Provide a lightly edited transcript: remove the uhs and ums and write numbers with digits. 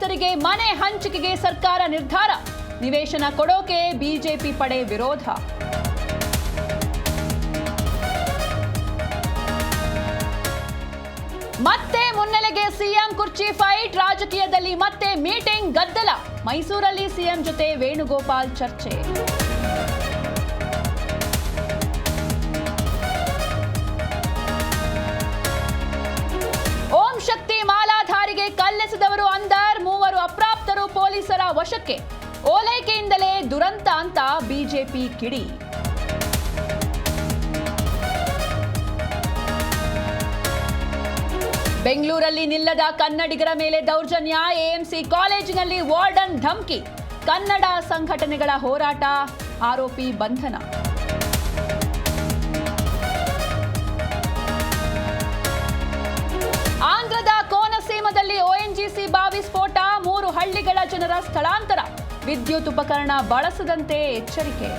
ಅನಕ್ಷರಸ್ಥರಿಗೆ ಮನೆ ಹಂಚಿಕೆಗೆ ಸರ್ಕಾರ ನಿರ್ಧಾರ. ನಿವೇಶನ ಕೊಡೋಕೆ ಬಿಜೆಪಿ ಪಡೆ ವಿರೋಧ. ಮತ್ತೆ ಮುನ್ನೆಲೆಗೆ ಸಿಎಂ ಕುರ್ಚಿ ಫೈಟ್. ರಾಜಕೀಯದಲ್ಲಿ ಮತ್ತೆ ಮೀಟಿಂಗ್ ಗದ್ದಲ. ಮೈಸೂರಲ್ಲಿ ಸಿಎಂ ಜೊತೆ ವೇಣುಗೋಪಾಲ್ ಚರ್ಚೆ. ಓಂ ಶಕ್ತಿ ಮಾಲಾಧಾರಿಗೆ ಕಲ್ಲೆಸೆದವರು ಅಂದರ್. 3 ಅಪ್ರಾಪ್ತರು ಪೊಲೀಸರ ವಶಕ್ಕೆ. ಓಲೈಕೆಯಿಂದಲೇ ದುರಂತ ಅಂತ ಬಿಜೆಪಿ ಕಿಡಿ. ಬೆಂಗಳೂರಲ್ಲಿ ನಿಲ್ಲದ ಕನ್ನಡಿಗರ ಮೇಲೆ ದೌರ್ಜನ್ಯ. ಎಎಂಸಿ ಕಾಲೇಜಿನಲ್ಲಿ ವಾರ್ಡನ್ ಧಮಕಿ. ಕನ್ನಡ ಸಂಘಟನೆಗಳ ಹೋರಾಟ. ಆರೋಪಿ ಬಂಧನ. ಆಂಧ್ರದ ಕೋನಸೀಮದಲ್ಲಿ ONGC ಬಾವಿ ಸ್ಫೋಟ. 3 ಹಳ್ಳಿಗಳ ಜನರ ಸ್ಥಳಾಂತರ. ವಿದ್ಯುತ್ ಉಪಕರಣ ಬಳಸದಂತೆ ಎಚ್ಚರಿಕೆ.